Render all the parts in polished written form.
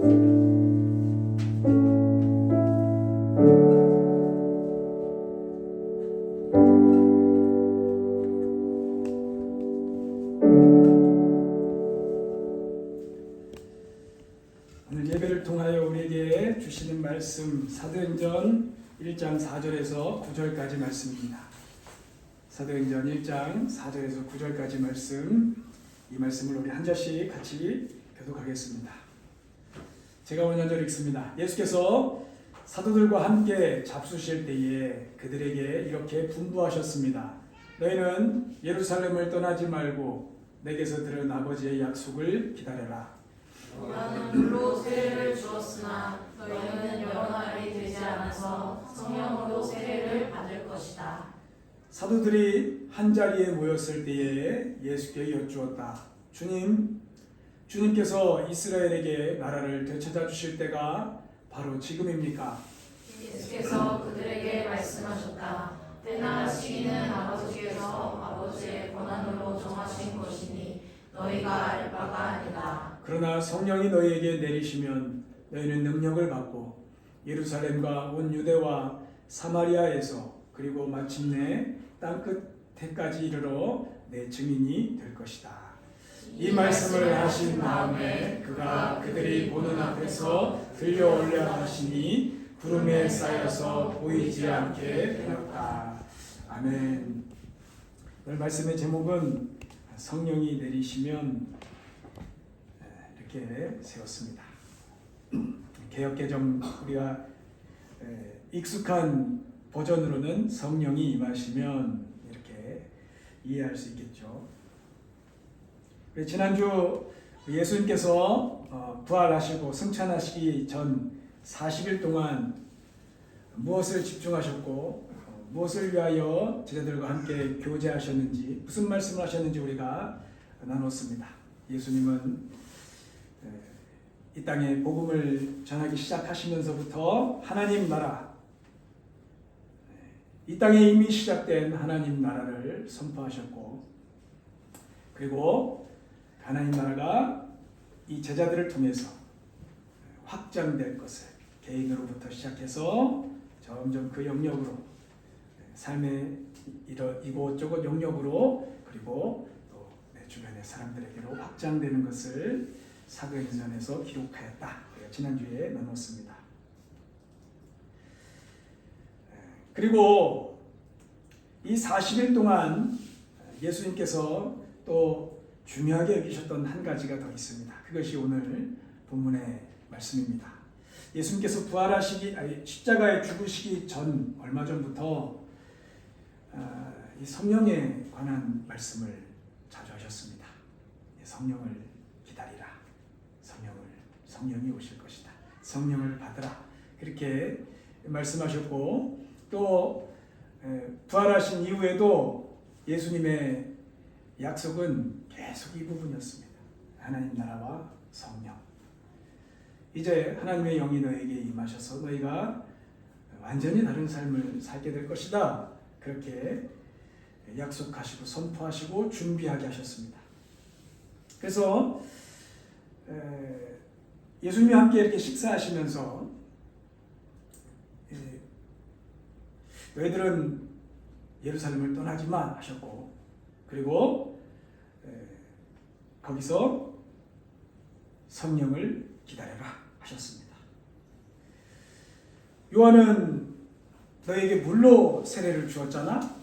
오늘 예배를 통하여 우리에게 주시는 말씀 사도행전 1장 4절에서 9절까지 말씀입니다. 사도행전 1장 4절에서 9절까지 말씀, 이 말씀을 우리 한 절씩 같이 교독하겠습니다. 제가 오늘 한 절 읽습니다. 예수께서 사도들과 함께 잡수실 때에 그들에게 이렇게 분부하셨습니다. 너희는 예루살렘을 떠나지 말고 내게서 들은 아버지의 약속을 기다려라. 나는 물로 세례를 주었으나 너희는 여러 날이 되지 않아서 성령으로 세례를 받을 것이다. 사도들이 한자리에 모였을 때에 예수께 여쭈었다. 주님께서 이스라엘에게 나라를 되찾아 주실 때가 바로 지금입니까? 예수께서 그들에게 말씀하셨다. 때나 시기는 아버지께서 아버지의 권한으로 정하신 것이니 너희가 알 바가 아니다. 그러나 성령이 너희에게 내리시면 너희는 능력을 받고 예루살렘과 온 유대와 사마리아에서 그리고 마침내 땅끝에까지 이르러 내 증인이 될 것이다. 이 말씀을 하신 다음에 그가 그들이 보는 앞에서 들려올려 하시니 구름에 쌓여서 보이지 않게 되었다. 아멘. 오늘 말씀의 제목은 성령이 내리시면 이렇게 세웠습니다. 개역개정 우리가 익숙한 버전으로는 성령이 임하시면 이렇게 이해할 수 있겠죠. 지난주 예수님께서 부활하시고 승천하시기 전 40일 동안 무엇을 집중하셨고 무엇을 위하여 제자들과 함께 교제하셨는지, 무슨 말씀을 하셨는지 우리가 나눴습니다. 예수님은 이 땅에 복음을 전하기 시작하시면서부터 하나님 나라, 이 땅에 이미 시작된 하나님 나라를 선포하셨고, 그리고 하나님 나라가 이 제자들을 통해서 확장될 것을 개인으로부터 시작해서 점점 그 영역으로, 삶의 이곳저곳 영역으로, 그리고 또 내 주변의 사람들에게로 확장되는 것을 사도행전에서 기록하였다. 지난주에 나눴습니다. 그리고 이 40일 동안 예수님께서 또 중요하게 여기셨던 한 가지가 더 있습니다. 그것이 오늘 본문의 말씀입니다. 예수님께서 십자가에 죽으시기 전, 얼마 전부터 이 성령에 관한 말씀을 자주 하셨습니다. 성령을 기다리라. 성령이 오실 것이다. 성령을 받으라. 그렇게 말씀하셨고, 또 부활하신 이후에도 예수님의 약속은 계속 이 부분이었습니다. 하나님 나라와 성령. 이제 하나님의 영이 너에게 임하셔서 너희가 완전히 다른 삶을 살게 될 것이다. 그렇게 약속하시고 선포하시고 준비하게 하셨습니다. 그래서 예수님과 함께 이렇게 식사하시면서 너희들은 예루살렘을 떠나지 마 하셨고, 그리고 거기서 성령을 기다려라 하셨습니다. 요한은 너희에게 물로 세례를 주었잖아.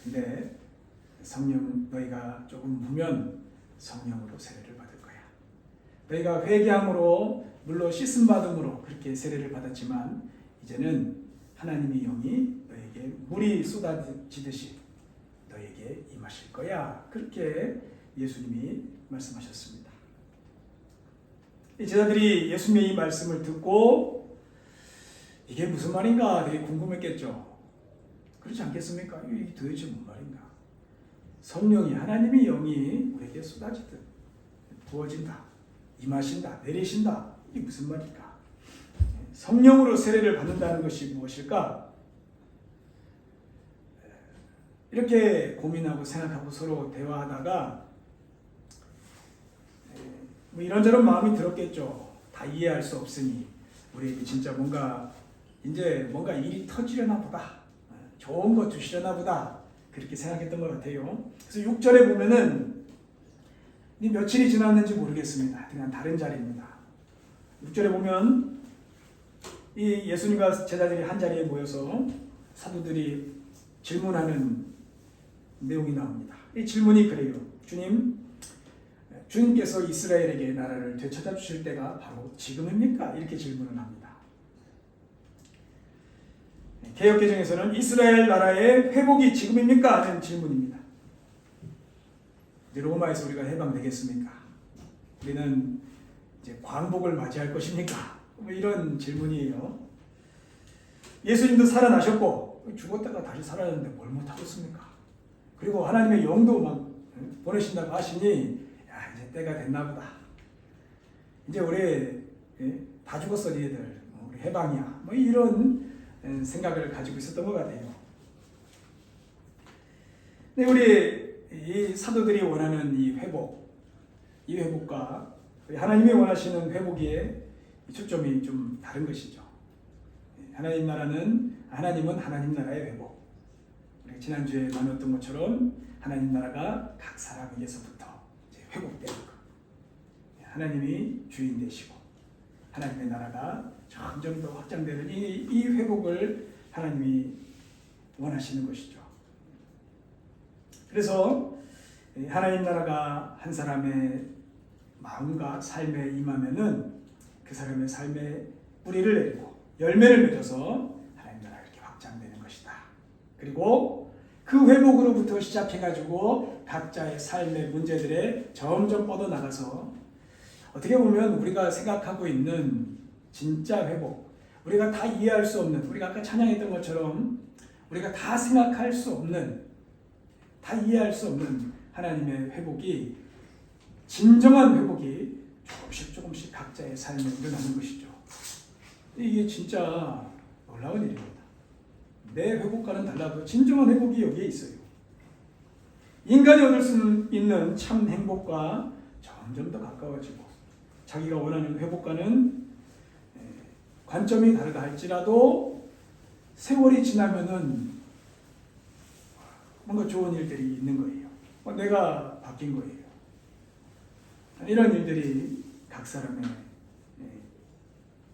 근데 성령, 너희가 조금 보면 성령으로 세례를 받을 거야. 너희가 회개함으로 물로 씻음 받음으로 그렇게 세례를 받았지만 이제는 하나님의 영이 너에게 물이 쏟아지듯이 너에게 임하실 거야. 그렇게 예수님이 말씀하셨습니다. 이 제자들이 예수님의 이 말씀을 듣고 이게 무슨 말인가 되게 궁금했겠죠. 그렇지 않겠습니까? 이게 도대체 뭔 말인가? 성령이, 하나님의 영이 우리에게 쏟아지듯 부어진다, 임하신다, 내리신다. 이게 무슨 말일까? 성령으로 세례를 받는다는 것이 무엇일까? 이렇게 고민하고 생각하고 서로 대화하다가 뭐 이런저런 마음이 들었겠죠. 다 이해할 수 없으니 우리에게 진짜 뭔가 일이 터지려나 보다, 좋은 거 주시려나 보다 그렇게 생각했던 것 같아요. 그래서 6절에 보면은 며칠이 지났는지 모르겠습니다. 그냥 다른 자리입니다. 6절에 보면 이 예수님과 제자들이 한 자리에 모여서 사도들이 질문하는 내용이 나옵니다. 이 질문이 그래요. 주님께서 이스라엘에게 나라를 되찾아 주실 때가 바로 지금입니까? 이렇게 질문을 합니다. 개역개정에서는 이스라엘 나라의 회복이 지금입니까? 하는 질문입니다. 로마에서 우리가 해방되겠습니까? 우리는 이제 광복을 맞이할 것입니까? 뭐 이런 질문이에요. 예수님도 살아나셨고 죽었다가 다시 살아났는데 뭘 못하겠습니까? 그리고 하나님의 영도 막 보내신다고 하시니 야, 이제 때가 됐나 보다. 이제 우리 다 죽었어 니들. 우리 해방이야. 뭐 이런 생각을 가지고 있었던 것 같아요. 근데 우리 이 사도들이 원하는 이 회복과 하나님이 원하시는 회복의 초점이 좀 다른 것이죠. 하나님은 하나님 나라의 회복. 지난주에 나눴던 것처럼 하나님 나라가 각 사람에게서부터 회복되는 것. 하나님이 주인 되시고 하나님의 나라가 점점 더 확장되는 이 회복을 하나님이 원하시는 것이죠. 그래서 하나님 나라가 한 사람의 마음과 삶에 임하면은 그 사람의 삶에 뿌리를 내리고 열매를 맺어서 하나님 나라가 이렇게 확장되는 것이다. 그리고 그 회복으로부터 시작해가지고 각자의 삶의 문제들에 점점 뻗어나가서 어떻게 보면 우리가 생각하고 있는 진짜 회복, 우리가 다 이해할 수 없는, 우리가 아까 찬양했던 것처럼 우리가 다 생각할 수 없는, 다 이해할 수 없는 하나님의 회복이, 진정한 회복이 조금씩 각자의 삶에 일어나는 것이죠. 이게 진짜 놀라운 일입니다. 내 회복과는 달라도 진정한 회복이 여기에 있어요. 인간이 얻을 수 있는 참 행복과 점점 더 가까워지고 자기가 원하는 회복과는 관점이 다르다 할지라도 세월이 지나면은 뭔가 좋은 일들이 있는 거예요. 내가 바뀐 거예요. 이런 일들이 각 사람에게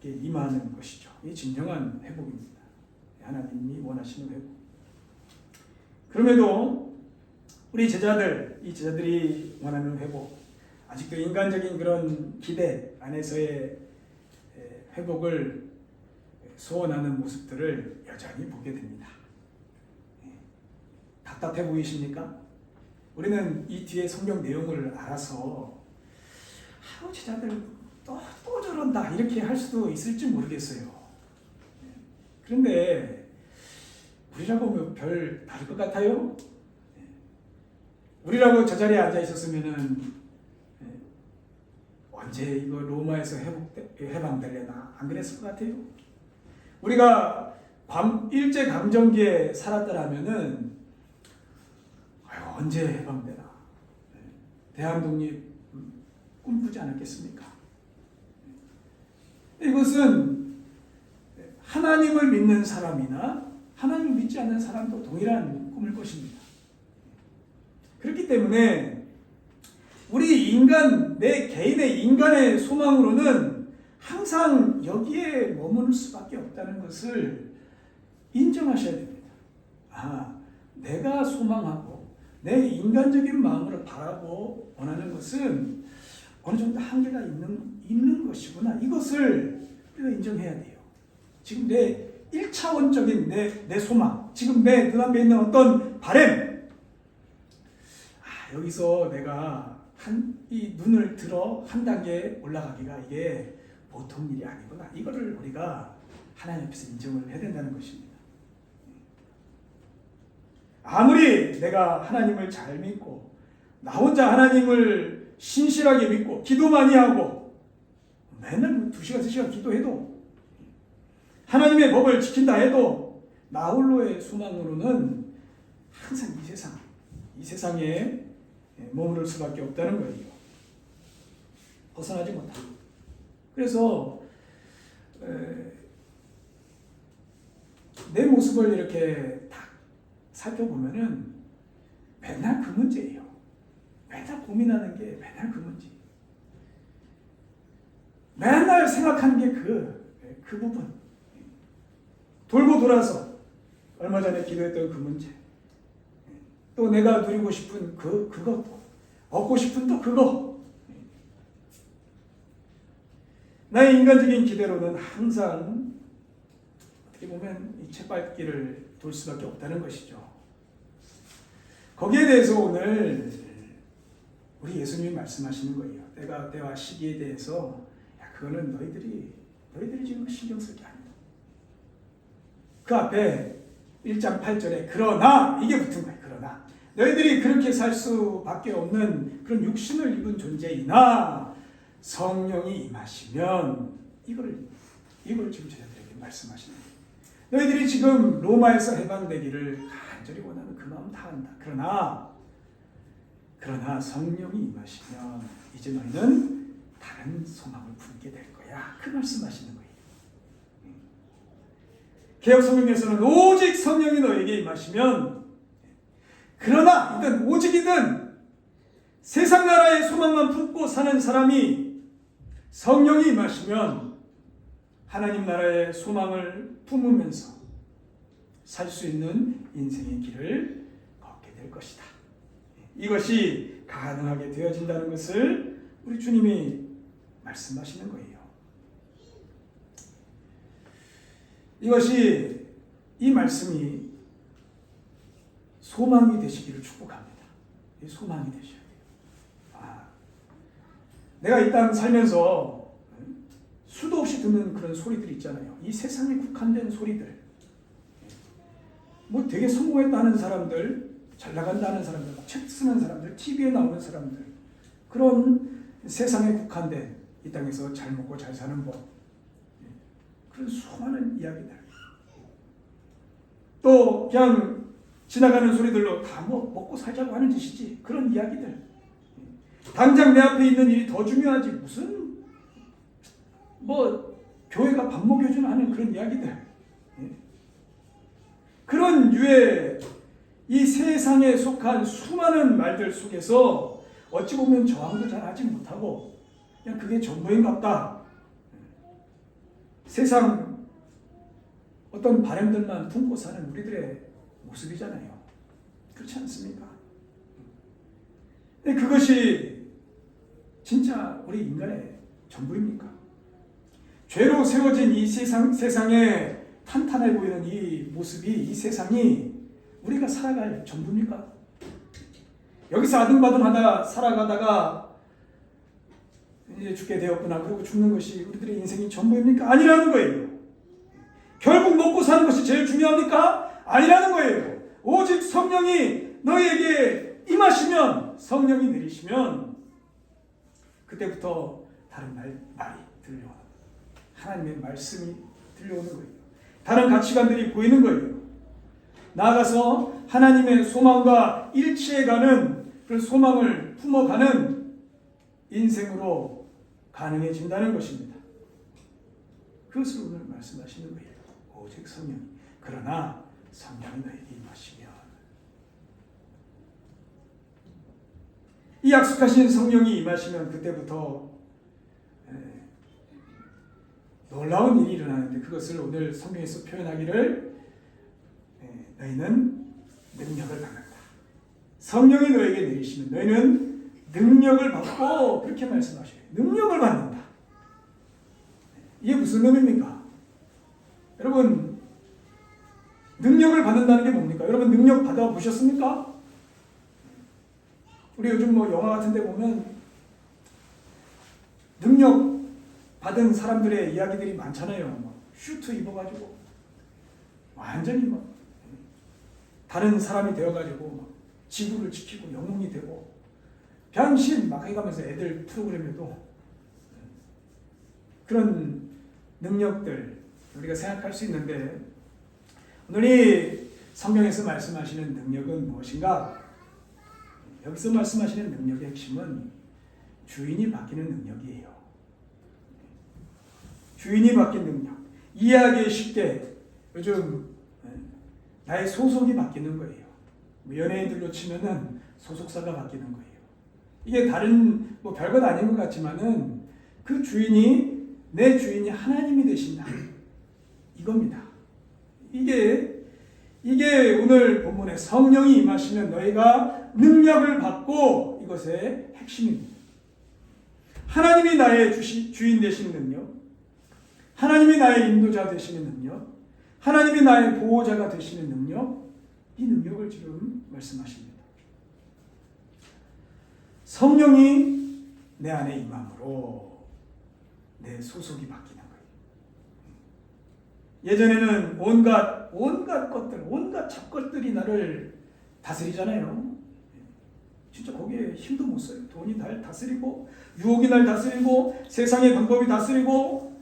임하는 것이죠. 이 진정한 회복입니다. 하나님이 원하시는 회복. 그럼에도 우리 제자들이 원하는 회복, 아직도 인간적인 그런 기대 안에서의 회복을 소원하는 모습들을 여전히 보게 됩니다. 답답해 보이십니까? 우리는 이 뒤에 성경 내용을 알아서 제자들 또 저런다 이렇게 할 수도 있을지 모르겠어요. 그런데 우리라고 뭐 별 다를 것 같아요? 우리라고 저 자리에 앉아 있었으면은 언제 이거 로마에서 해방되려나 안 그랬을 것 같아요? 우리가 일제 강점기에 살았더라면은 언제 해방되나? 대한독립 꿈꾸지 않았겠습니까? 이것은 하나님을 믿는 사람이나 하나님을 믿지 않는 사람도 동일한 꿈일 것입니다. 그렇기 때문에 우리 내 개인의 인간의 소망으로는 항상 여기에 머무를 수밖에 없다는 것을 인정하셔야 됩니다. 내가 소망하고 내 인간적인 마음으로 바라고 원하는 것은 어느 정도 한계가 있는 것이구나. 이것을 우리가 인정해야 돼요. 지금 내 1차원적인 내 소망, 지금 내 눈앞에 있는 어떤 바람, 여기서 내가 이 눈을 들어 한 단계 올라가기가 이게 보통 일이 아니구나. 이거를 우리가 하나님 앞에서 인정을 해야 된다는 것입니다. 아무리 내가 하나님을 잘 믿고 나 혼자 하나님을 신실하게 믿고 기도 많이 하고 맨날 2시간 3시간 기도해도 하나님의 법을 지킨다 해도 나 홀로의 소망으로는 항상 이 세상에 머무를 수밖에 없다는 거예요. 벗어나지 못하고 그래서 내 모습을 이렇게 딱 살펴보면은 맨날 그 문제예요. 맨날 고민하는 게 맨날 그 문제. 맨날 생각하는 게 그 부분. 돌고 돌아서 얼마 전에 기도했던 그 문제. 또 내가 누리고 싶은 그것도, 얻고 싶은 또 그거. 나의 인간적인 기대로는 항상 어떻게 보면 이 책밟기를 돌 수밖에 없다는 것이죠. 거기에 대해서 오늘 우리 예수님이 말씀하시는 거예요. 때와 시기에 대해서 그거는 너희들이 지금 신경 쓸 게 아니다. 그 앞에 1장 8절에 그러나 이게 붙은 거예요. 그러나 너희들이 그렇게 살 수밖에 없는 그런 육신을 입은 존재이나 성령이 임하시면 이걸 지금 저희들에게 말씀하시는 거예요. 너희들이 지금 로마에서 해방되기를 간절히 원하는 그 마음 다 안다. 그러나 성령이 임하시면 이제 너희는 다른 소망을 품게 될 거야. 그 말씀하시는 거예요. 개역 성경에서는 오직 성령이 너에게 임하시면, 그러나 이든 오직이든 세상 나라의 소망만 품고 사는 사람이 성령이 임하시면 하나님 나라의 소망을 품으면서 살 수 있는 인생의 길을 걷게 될 것이다. 이것이 가능하게 되어진다는 것을 우리 주님이 말씀하시는 거예요. 이 말씀이 소망이 되시기를 축복합니다. 소망이 되셔야 돼요. 내가 이 땅 살면서 수도 없이 듣는 그런 소리들 있잖아요. 이 세상에 국한된 소리들. 뭐 되게 성공했다는 사람들, 잘 나간다는 사람들, 책 쓰는 사람들, TV에 나오는 사람들, 그런 세상에 국한된 이 땅에서 잘 먹고 잘 사는 법, 그런 수많은 이야기들. 또 그냥 지나가는 소리들로 다 뭐 먹고 살자고 하는 짓이지, 그런 이야기들. 당장 내 앞에 있는 일이 더 중요하지, 무슨 뭐 교회가 밥 먹여주는 하는 그런 이야기들. 그런 유의 이 세상에 속한 수많은 말들 속에서 어찌 보면 저항도 잘 하지 못하고 그냥 그게 전부인 것 같다. 세상 어떤 바람들만 품고 사는 우리들의 모습이잖아요. 그렇지 않습니까? 근데 그것이 진짜 우리 인간의 전부입니까? 죄로 세워진 이 세상에 탄탄해 보이는 이 모습이, 이 세상이 우리가 살아갈 전부입니까? 여기서 아등바등하다 살아가다가 이제 죽게 되었구나, 그리고 죽는 것이 우리들의 인생이 전부입니까? 아니라는 거예요. 결국 먹고 사는 것이 제일 중요합니까? 아니라는 거예요. 오직 성령이 너희에게 임하시면, 성령이 내리시면 그때부터 다른 말이 들려오는, 하나님의 말씀이 들려오는 거예요. 다른 가치관들이 보이는 거예요. 나아가서 하나님의 소망과 일치해가는 그런 소망을 품어가는 인생으로 가능해진다는 것입니다. 그것을 오늘 말씀하시는 거예요. 오직 성령. 그러나 성령이 너에게 임하시면, 이 약속하신 성령이 임하시면 그때부터 놀라운 일이 일어나는데, 그것을 오늘 성경에서 표현하기를 너희는 능력을 받는다. 성령이 너에게 내리시면 너희는 능력을 받고, 그렇게 말씀하셔요. 능력을 받는다. 이게 무슨 의미입니까? 여러분, 능력을 받는다는 게 뭡니까? 여러분 능력 받아보셨습니까? 우리 요즘 뭐 영화 같은 데 보면 능력 받은 사람들의 이야기들이 많잖아요. 뭐 슈트 입어가지고 완전히 뭐 다른 사람이 되어가지고 지구를 지키고 영웅이 되고 변신 막 해가면서 애들 프로그램에도 그런 능력들 우리가 생각할 수 있는데, 오늘 이 성경에서 말씀하시는 능력은 무엇인가? 여기서 말씀하시는 능력의 핵심은 주인이 바뀌는 능력이에요. 주인이 바뀐 능력. 이해하기 쉽게 요즘 나의 소속이 바뀌는 거예요. 연예인들로 치면은 소속사가 바뀌는 거예요. 이게 다른 뭐 별것 아닌 것 같지만은 그 주인이 내 주인이 하나님이 되신다. 이겁니다. 이게 오늘 본문에 성령이 임하시면 너희가 능력을 받고 이것의 핵심입니다. 하나님이 나의 주인 되시는 능력, 하나님이 나의 인도자 되시는 능력, 하나님이 나의 보호자가 되시는 능력, 이 능력을 지금 말씀하십니다. 성령이 내 안에 임함으로 내 소속이 바뀌는 거예요. 예전에는 온갖 것들, 온갖 잡것들이 나를 다스리잖아요. 진짜 거기에 힘도 못 써요. 돈이 날 다스리고, 유혹이 날 다스리고, 세상의 방법이 다스리고,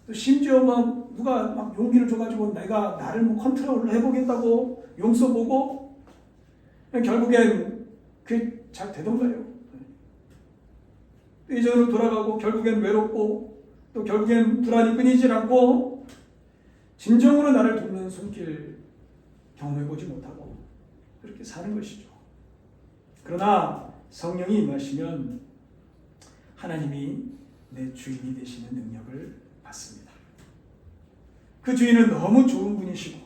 또 심지어 막 누가 막 용기를 줘가지고 내가 나를 뭐 컨트롤을 해보겠다고 용서 보고, 결국엔 그게 잘 되던가요? 예전으로 돌아가고, 결국엔 외롭고, 또 결국엔 불안이 끊이질 않고, 진정으로 나를 돕는 손길 경험해보지 못하고 그렇게 사는 것이죠. 그러나 성령이 임하시면 하나님이 내 주인이 되시는 능력을 받습니다. 그 주인은 너무 좋은 분이시고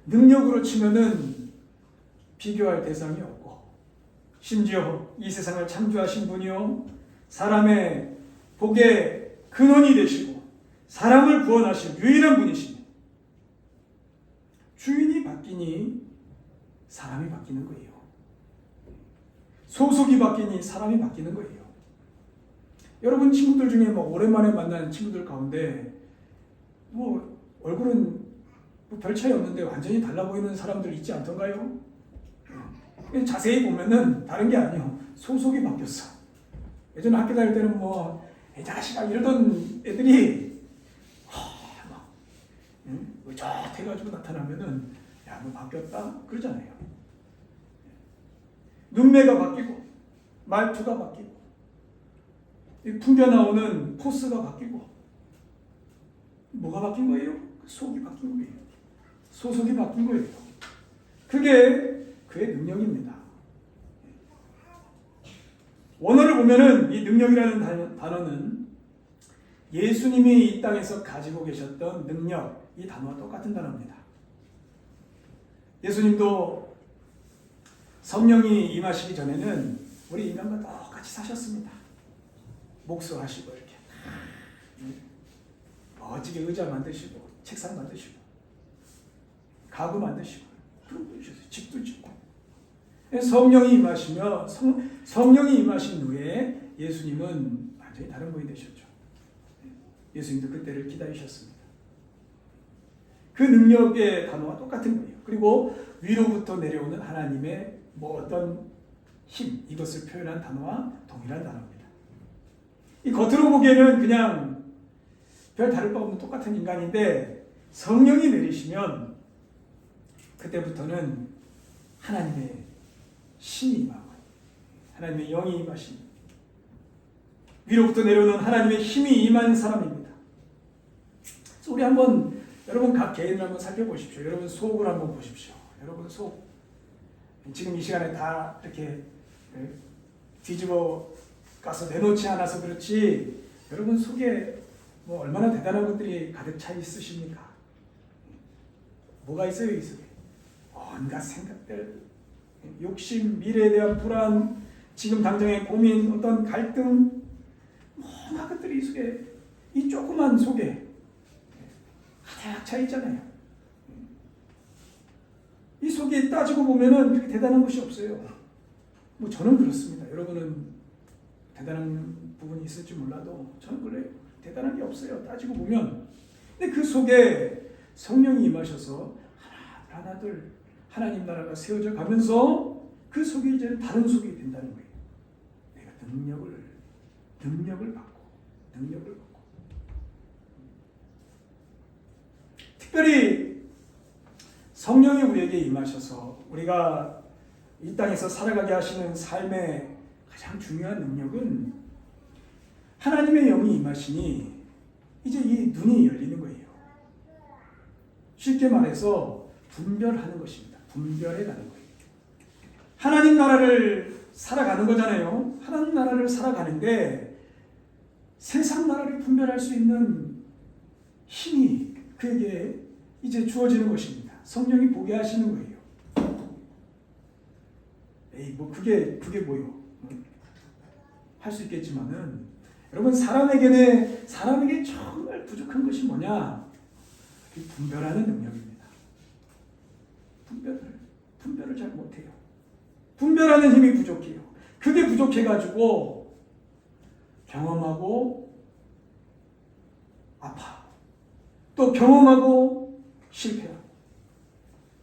능력으로 치면은 비교할 대상이 없고 심지어 이 세상을 창조하신 분이요 사람의 복의 근원이 되시고 사람을 구원하신 유일한 분이십니다. 주인이 바뀌니 사람이 바뀌는 거예요. 소속이 바뀌니 사람이 바뀌는 거예요. 여러분 친구들 중에 뭐 오랜만에 만난 친구들 가운데 뭐 얼굴은 뭐 별 차이 없는데 완전히 달라 보이는 사람들 있지 않던가요? 자세히 보면은 다른 게 아니에요. 소속이 바뀌었어. 예전에 학교 다닐 때는 뭐 이 자식아 이러던 애들이 의젓해가지고 나타나면은 야 너 바뀌었다 그러잖아요. 눈매가 바뀌고 말투가 바뀌고 풍겨 나오는 포스가 바뀌고 뭐가 바뀐 거예요? 속이 바뀐 거예요. 소속이 바뀐 거예요. 그게 그의 능력입니다. 원어를 보면은 이 능력이라는 단어는 예수님이 이 땅에서 가지고 계셨던 능력, 이 단어와 똑같은 단어입니다. 예수님도 성령이 임하시기 전에는 우리 인간과 똑같이 사셨습니다. 목수하시고 이렇게 멋지게 의자 만드시고 책상 만드시고 가구 만드시고 집도 짓고 성령이 임하시며 성령이 임하신 후에 예수님은 완전히 다른 분이 되셨죠. 예수님도 그때를 기다리셨습니다. 그 능력의 단어와 똑같은 거예요. 그리고 위로부터 내려오는 하나님의 뭐 어떤 힘, 이것을 표현한 단어와 동일한 단어입니다. 이 겉으로 보기에는 그냥 별 다를 바 없는 똑같은 인간인데 성령이 내리시면 그때부터는 하나님의 신이 임하고 하나님의 영이 임하신 위로부터 내려오는 하나님의 힘이 임한 사람입니다. 그래서 우리 한번 여러분 각 개인을 한번 살펴보십시오. 여러분 속을 한번 보십시오. 여러분 속 지금 이 시간에 다 이렇게 뒤집어 가서 내놓지 않아서 그렇지 여러분 속에 뭐 얼마나 대단한 것들이 가득 차 있으십니까? 뭐가 있어요 이 속에? 온갖 생각들, 욕심, 미래에 대한 불안, 지금 당장의 고민, 어떤 갈등, 온갖 것들이 이 속에 이 조그만 속에 가득 차 있잖아요. 이 속에 따지고 보면은 그렇게 대단한 것이 없어요. 뭐 저는 그렇습니다. 여러분은 대단한 부분이 있을지 몰라도 저는 그래요. 대단한 게 없어요. 따지고 보면. 근데 그 속에 성령이 임하셔서 하나둘 하나님 나라가 세워져 가면서 그 속에 이제 다른 속이 된다는 거예요. 내가 능력을 받고 특별히 성령이 우리에게 임하셔서 우리가 이 땅에서 살아가게 하시는 삶의 가장 중요한 능력은 하나님의 영이 임하시니 이제 이 눈이 열리는 거예요. 쉽게 말해서 분별하는 것입니다. 분별해 가는 거예요. 하나님 나라를 살아가는 거잖아요. 하나님 나라를 살아가는데 세상 나라를 분별할 수 있는 힘이 그에게 이제 주어지는 것입니다. 성령이 보게 하시는 거예요. 에이, 뭐 그게 뭐요? 할 수 있겠지만은 여러분 사람에게 정말 부족한 것이 뭐냐? 분별하는 능력입니다. 분별을 잘 못해요. 분별하는 힘이 부족해요. 그게 부족해가지고 경험하고 아파. 또 경험하고 실패하고.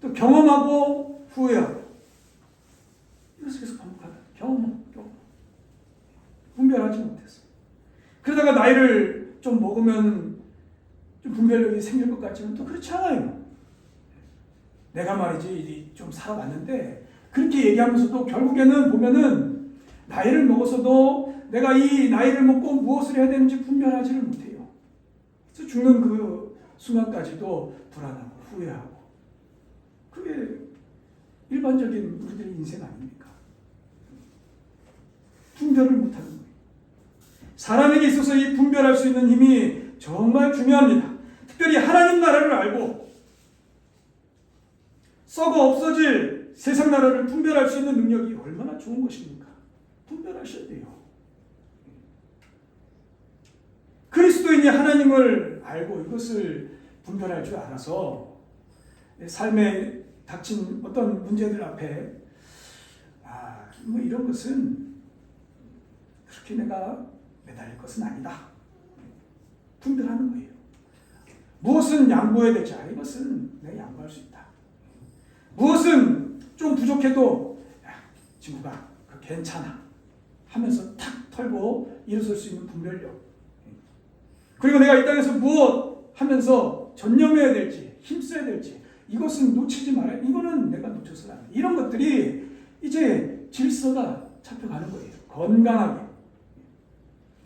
또 경험하고 후회하고. 이것을 계속 반복하다. 경험. 분별하지 못했어요. 그러다가 나이를 좀 먹으면 좀 분별력이 생길 것 같지만 또 그렇지 않아요. 내가 말이지 좀 살아봤는데 그렇게 얘기하면서도 결국에는 보면은 나이를 먹어서도 내가 이 나이를 먹고 무엇을 해야 되는지 분별하지를 못해요. 그래서 죽는 그 순간까지도 불안하고 후회하고. 그게 일반적인 우리들의 인생 아닙니까? 분별을 못하는 거예요. 사람에게 있어서 이 분별할 수 있는 힘이 정말 중요합니다. 특별히 하나님 나라를 알고 썩어 없어질 세상 나라를 분별할 수 있는 능력이 얼마나 좋은 것입니까? 분별하셔야 돼요. 그리스도인이 하나님을 알고 이것을 분별할 줄 알아서 삶에 닥친 어떤 문제들 앞에 뭐 이런 것은 그렇게 내가 매달릴 것은 아니다. 분별하는 거예요. 무엇은 양보해야 될지 이것은 내가 양보할 수 있다. 무엇은 좀 부족해도 친구가 괜찮아 하면서 탁 털고 일어설 수 있는 분별력. 그리고 내가 이 땅에서 무엇 하면서 전념해야 될지 힘써야 될지 이것은 놓치지 말아야. 이거는 내가 놓쳐서는 안 돼. 이런 것들이 이제 질서가 잡혀가는 거예요. 건강하게.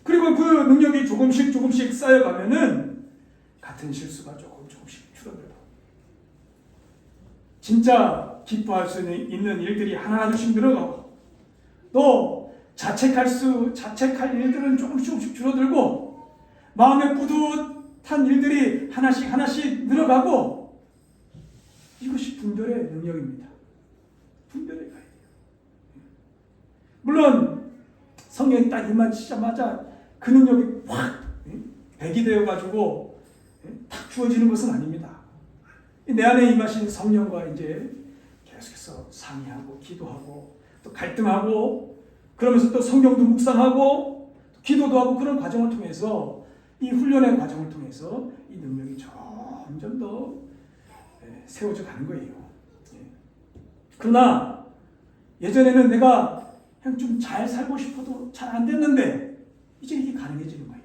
그리고 그 능력이 조금씩 쌓여가면은 같은 실수가 조금씩 줄어들고 진짜 기뻐할 수 있는 일들이 하나둘씩 늘어가고 또 자책할 일들은 조금씩 줄어들고 마음에 뿌듯한 일들이 하나씩 늘어가고 이것이 분별의 능력입니다. 분별의 가야 돼요. 물론 성령이 딱 임하시자마자 그 능력이 확 배기 되어가지고 탁 주어지는 것은 아닙니다. 내 안에 임하신 성령과 이제 계속해서 상의하고 기도하고 또 갈등하고 그러면서 또 성경도 묵상하고 기도도 하고 그런 과정을 통해서 이 훈련의 과정을 통해서 이 능력이 점점 더 세워져 가는 거예요. 그러나 예전에는 내가 그냥 좀 잘 살고 싶어도 잘 안 됐는데 이제 이게 가능해지는 거예요.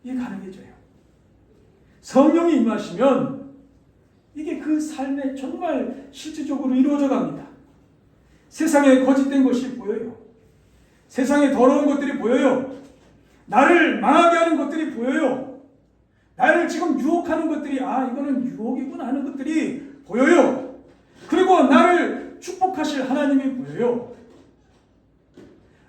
이게 가능해져요. 성령이 임하시면 이게 그 삶에 정말 실질적으로 이루어져 갑니다. 세상에 거짓된 것이 보여요. 세상에 더러운 것들이 보여요. 나를 망하게 하는 것들이 보여요. 나를 지금 유혹하는 것들이 이거는 유혹이구나 하는 것들이 보여요. 그리고 나를 축복하실 하나님이 보여요.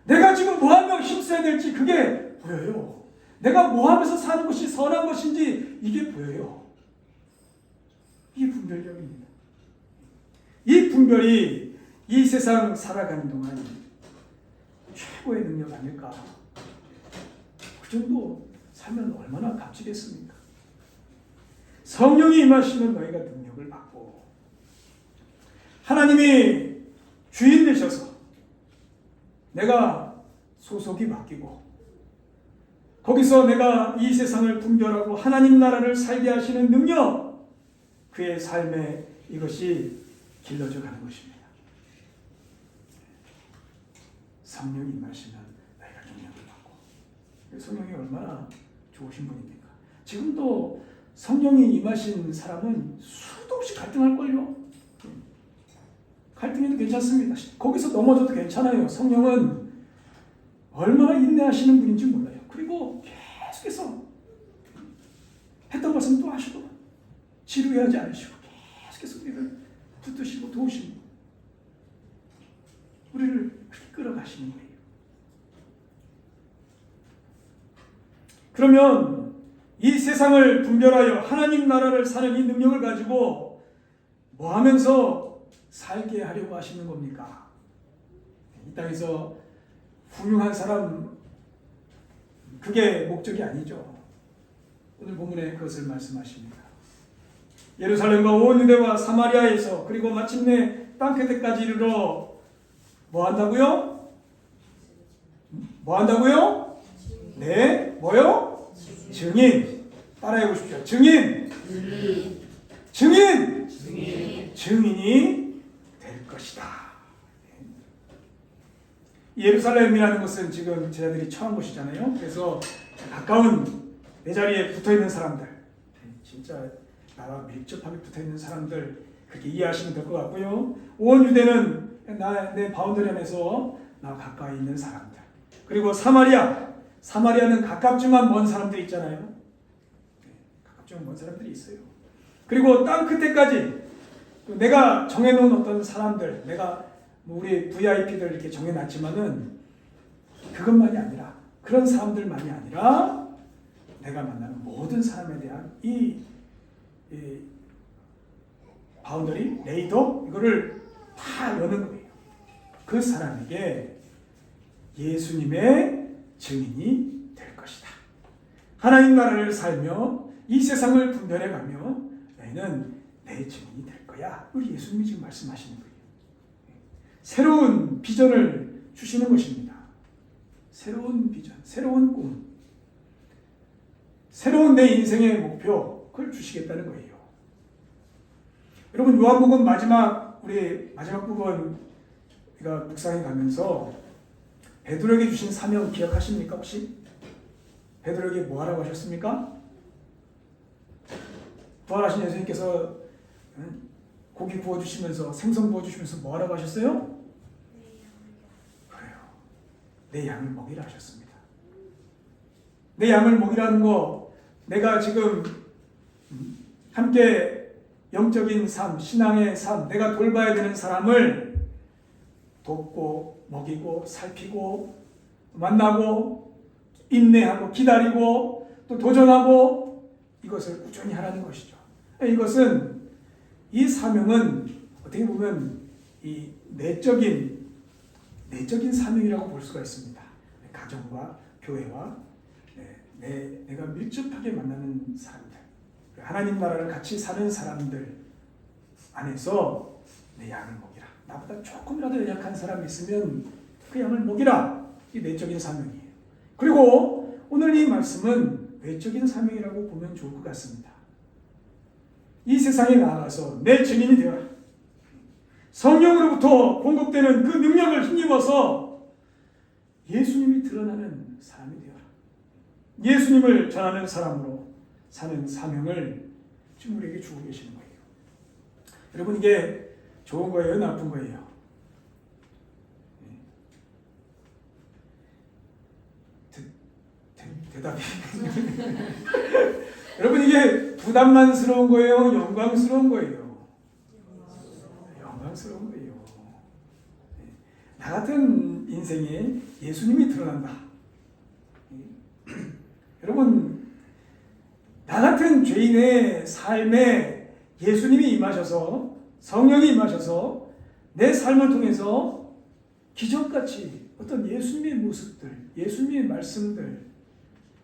내가 지금 뭐 하며 힘써야 될지 그게 보여요. 내가 뭐 하면서 사는 것이 선한 것인지 이게 보여요. 이게 분별력입니다. 이 분별이 이 세상 살아가는 동안 최고의 능력 아닐까. 그 정도 살면 얼마나 값지겠습니까? 성령이 임하시면 너희가 능력을 받고 하나님이 주인 되셔서 내가 소속이 바뀌고 거기서 내가 이 세상을 분별하고 하나님 나라를 살게 하시는 능력, 그의 삶에 이것이 길러져 가는 것입니다. 성령이 임하시면 너희가 능력을 받고. 성령이 얼마나 좋으신 분입니까? 지금도 성령이 임하신 사람은 수도 없이 갈등할걸요. 갈등해도 괜찮습니다. 거기서 넘어져도 괜찮아요. 성령은 얼마나 인내하시는 분인지 몰라요. 그리고 계속해서 했던 것은 또 하시고 지루해하지 않으시고 계속해서 우리를 붙드시고 도우시고 우리를 그렇게 끌어가시는 거예요. 그러면 이 세상을 분별하여 하나님 나라를 사는 이 능력을 가지고 뭐 하면서 살게 하려고 하시는 겁니까? 이 땅에서 훌륭한 사람, 그게 목적이 아니죠. 오늘 본문에 그것을 말씀하십니다. 예루살렘과 온 유대와 사마리아에서 그리고 마침내 땅끝에까지 이르러 뭐 한다고요? 뭐 한다고요? 네, 뭐요? 증인. 따라해 보십시오. 증인. 증인이 될 것이다. 예루살렘이라는 것은 지금 제자들이 처한 곳이잖아요. 그래서 가까운 내 자리에 붙어있는 사람들, 진짜 나와 밀접하게 붙어있는 사람들, 그렇게 이해하시면 될 것 같고요. 온 유대는 내 바운더리 안에서 나와 가까이 있는 사람들. 그리고 사마리아는 가깝지만 먼 사람들이 있잖아요. 가깝지만 먼 사람들이 있어요. 그리고 땅 끝에까지 내가 정해놓은 어떤 사람들, 내가 우리 VIP들 이렇게 정해놨지만은 그것만이 아니라, 그런 사람들만이 아니라 내가 만나는 모든 사람에 대한 이 바운더리, 레이더, 이거를 다 여는 거예요. 그 사람에게 예수님의 증인이 될 것이다. 하나님 나라를 살며 이 세상을 분별해가며 너희는 내 증인이 될 거야. 우리 예수님이 지금 말씀하시는 거예요. 새로운 비전을 주시는 것입니다. 새로운 비전, 새로운 꿈, 새로운 내 인생의 목표, 그걸 주시겠다는 거예요. 여러분, 요한복음 우리 마지막 부분 우리가 묵상해 가면서 베드로에게 주신 사명 기억하십니까 혹시? 베드로에게 뭐 하라고 하셨습니까? 부활하신 예수님께서 고기 구워주시면서, 생선 구워주시면서 뭐 하라고 하셨어요? 그래요. 내 양을 먹이라 하셨습니다. 내 양을 먹이라는 거, 내가 지금 함께 영적인 삶, 신앙의 삶, 내가 돌봐야 되는 사람을 돕고 먹이고 살피고 만나고 인내하고 기다리고 또 도전하고 이것을 꾸준히 하라는 것이죠. 이 사명은 어떻게 보면 이 내적인 사명이라고 볼 수가 있습니다. 가정과 교회와 내가 밀접하게 만나는 사람들, 하나님 나라를 같이 사는 사람들 안에서 내 양을 먹이라. 나보다 조금이라도 연약한 사람이 있으면 그 양을 먹이라. 이 내적인 사명이에요. 그리고 오늘 이 말씀은 외적인 사명이라고 보면 좋을 것 같습니다. 이 세상에 나아가서 내 증인이 되어라. 성령으로부터 공급되는 그 능력을 힘입어서 예수님이 드러나는 사람이 되어라. 예수님을 전하는 사람으로 사는 사명을 지금 우리에게 주고 계시는 거예요. 여러분, 이게 좋은 거예요? 나쁜 거예요? 대답이 여러분, 이게 부담만스러운 거예요? 영광스러운 거예요? 영광스러운 거예요. 나 같은 인생에 예수님이 드러난다. 여러분, 나 같은 죄인의 삶에 예수님이 임하셔서, 성령이 임하셔서 내 삶을 통해서 기적같이 어떤 예수님의 모습들, 예수님의 말씀들,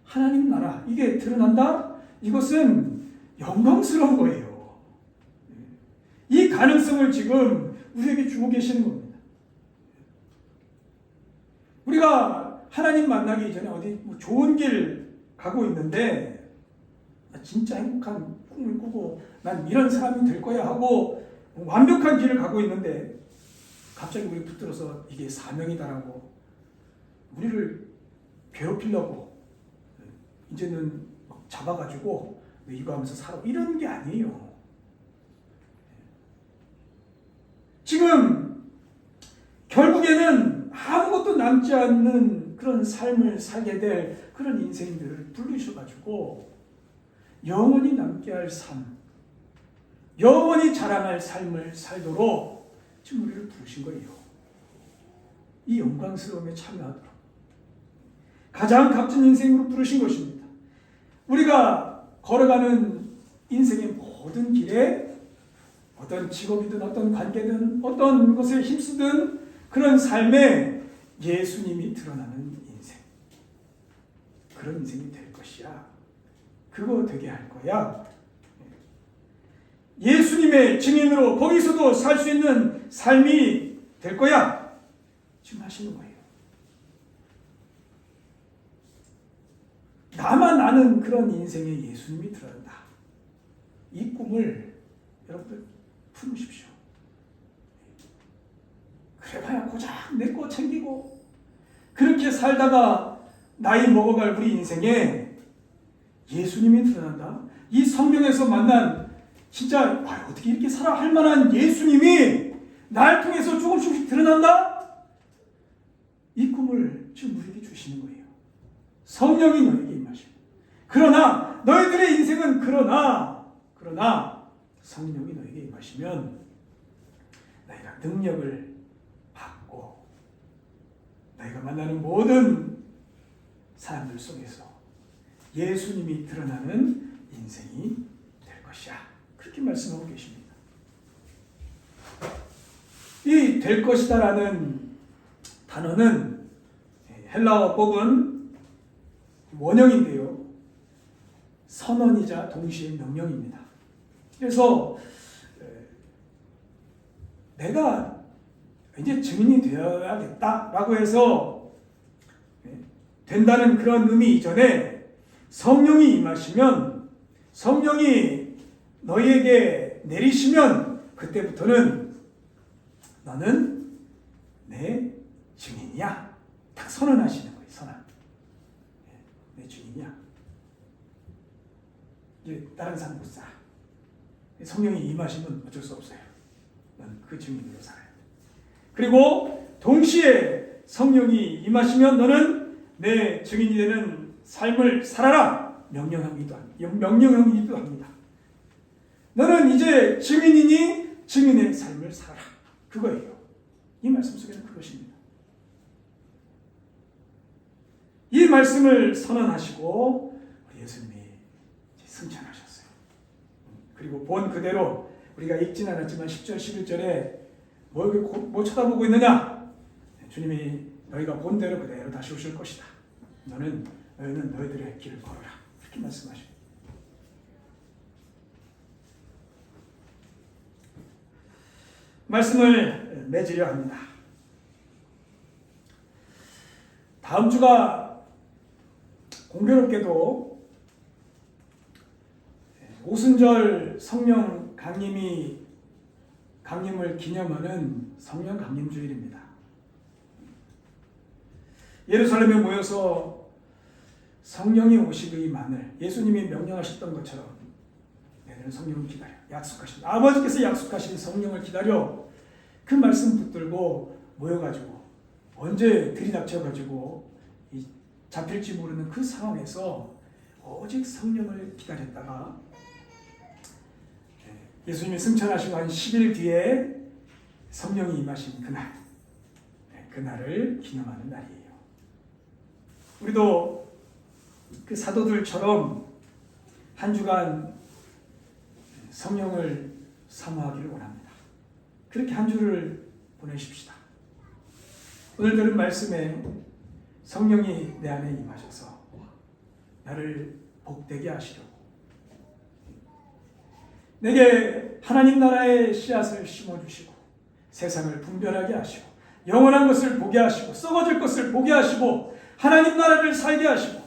하나님 나라, 이게 드러난다? 이것은 영광스러운 거예요. 이 가능성을 지금 우리에게 주고 계시는 겁니다. 우리가 하나님 만나기 이전에 어디 좋은 길 가고 있는데 진짜 행복한 꿈을 꾸고 난 이런 사람이 될 거야 하고 완벽한 길을 가고 있는데 갑자기 우리 붙들어서 이게 사명이다라고 우리를 괴롭히려고 이제는 잡아가지고 이거 하면서 살아, 이런 게 아니에요. 지금 결국에는 아무것도 남지 않는 그런 삶을 살게 될 그런 인생들을 부르셔가지고 영원히 남게 할 삶, 영원히 자랑할 삶을 살도록 지금 우리를 부르신 거예요. 이 영광스러움에 참여하도록 가장 값진 인생으로 부르신 것입니다. 우리가 걸어가는 인생의 모든 길에 어떤 직업이든 어떤 관계든 어떤 것에 힘쓰든 그런 삶에 예수님이 드러나는 인생, 그런 인생이 될 것이야. 그거 되게 할 거야. 예수님의 증인으로 거기서도 살 수 있는 삶이 될 거야. 지금 하시는 거예요. 나만 아는 그런 인생에 예수님이 드러난다. 이 꿈을 여러분들 품으십시오. 그래봐야 고작 내 거 챙기고 그렇게 살다가 나이 먹어갈 우리 인생에 예수님이 드러난다. 이 성경에서 만난 진짜 어떻게 이렇게 살아 할 만한 예수님이 날 통해서 조금씩 드러난다. 이 꿈을 지금 우리에게 주시는 거예요. 성령이 너에게 임하시고. 그러나 너희들의 인생은 그러나 성령이 너에게 임하시면 너희가 능력을 받고 너희가 만나는 모든 사람들 속에서 예수님이 드러나는 인생이 될 것이야. 그렇게 말씀하고 계십니다. 이 될 것이다라는 단어는 헬라어 법은 원형인데요. 선언이자 동시에 명령입니다. 그래서 내가 이제 증인이 되어야겠다라고 해서 된다는 그런 의미 이전에 성령이 임하시면, 성령이 너희에게 내리시면 그때부터는 너는 내 증인이야. 딱 선언하시는 거예요. 선언. 내 증인이야. 이제 다른 사람 못 살아. 성령이 임하시면 어쩔 수 없어요. 넌 그 증인으로 살아야 돼. 그리고 동시에 성령이 임하시면 너는 내 증인이 되는 삶을 살아라. 명령하기도 합니다. 너는 이제 증인이니 증인의 삶을 살아라. 그거예요. 이 말씀 속에는 그것입니다. 이 말씀을 선언하시고 우리 예수님이 승천하셨어요. 그리고 본 그대로 우리가 읽지는 않았지만 10절 11절에 뭐 쳐다보고 있느냐? 주님이 너희가 본 대로 그대로 다시 오실 것이다. 너희는 너희들의 길을 걸어라. 이렇게 말씀하십니다. 말씀을 맺으려 합니다. 다음 주가 공교롭게도 오순절 성령 강림을 기념하는 성령 강림주일입니다. 예루살렘에 모여서 성령이 오시기만을 예수님이 명령하셨던 것처럼 너희는 성령을 기다려. 약속하신 아버지께서 약속하신 성령을 기다려. 그 말씀 붙들고 모여가지고 언제 들이닥쳐가지고 잡힐지 모르는 그 상황에서 오직 성령을 기다렸다가 예수님이 승천하시고 한 10일 뒤에 성령이 임하신 그날을 기념하는 날이에요. 우리도 그 사도들처럼 한 주간 성령을 사모하기를 원합니다. 그렇게 한 주를 보내십시다. 오늘 들은 말씀에 성령이 내 안에 임하셔서 나를 복되게 하시려고 내게 하나님 나라의 씨앗을 심어주시고 세상을 분별하게 하시고 영원한 것을 보게 하시고 썩어질 것을 보게 하시고 하나님 나라를 살게 하시고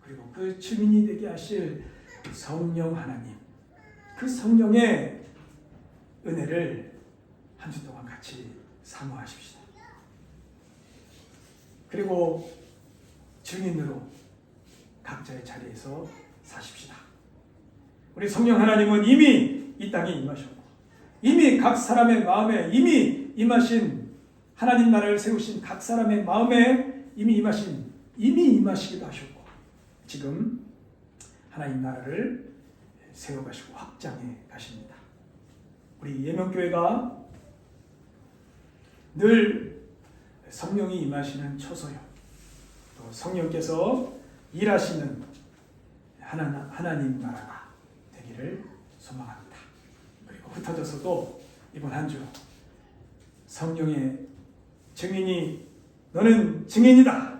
그리고 그 증인이 되게 하실 성령 하나님, 그 성령의 은혜를 한 주 동안 같이 사모하십시다. 그리고 증인으로 각자의 자리에서 사십시다. 우리 성령 하나님은 이미 이 땅에 임하셨고 이미 각 사람의 마음에 이미 임하신 하나님 나라를 세우신 각 사람의 마음에 이미 임하시기도 하셨고 지금 하나님 나라를 세워가시고 확장해 가십니다. 우리 예명교회가 늘 성령이 임하시는 처소요, 또 성령께서 일하시는 하나님 나라가 되기를 소망합니다. 그리고 흩어져서도 이번 한 주 성령의 증인이 너는 증인이다,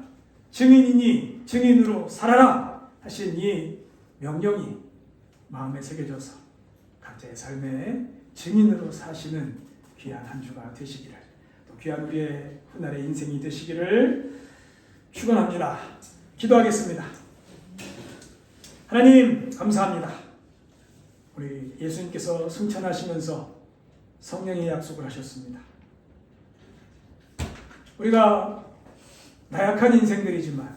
증인이니 증인으로 살아라 하신 이 명령이 마음에 새겨져서 각자의 삶의 증인으로 사시는 귀한 한 주가 되시기를, 또 귀한 우리의 훗날의 인생이 되시기를 축원합니다. 기도하겠습니다. 하나님 감사합니다. 우리 예수님께서 승천하시면서 성령의 약속을 하셨습니다. 우리가 나약한 인생들이지만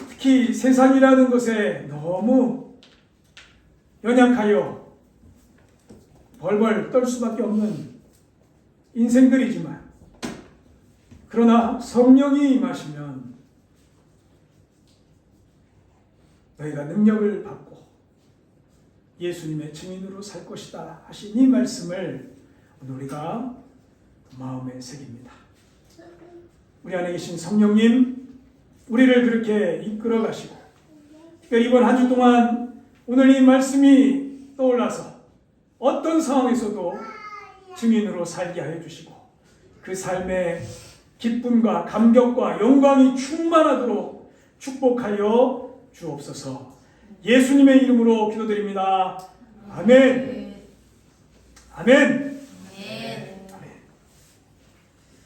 특히 세상이라는 것에 너무 연약하여 벌벌 떨 수밖에 없는 인생들이지만 그러나 성령이 임하시면 너희가 능력을 받고 예수님의 증인으로 살 것이다 하신 이 말씀을 오늘 우리가 마음에 새깁니다. 우리 안에 계신 성령님, 우리를 그렇게 이끌어 가시고 특별히 이번 한 주 동안 오늘 이 말씀이 떠올라서 어떤 상황에서도 증인으로 살게 하여 주시고 그 삶의 기쁨과 감격과 영광이 충만하도록 축복하여 주옵소서. 예수님의 이름으로 기도드립니다. 아멘. 아멘.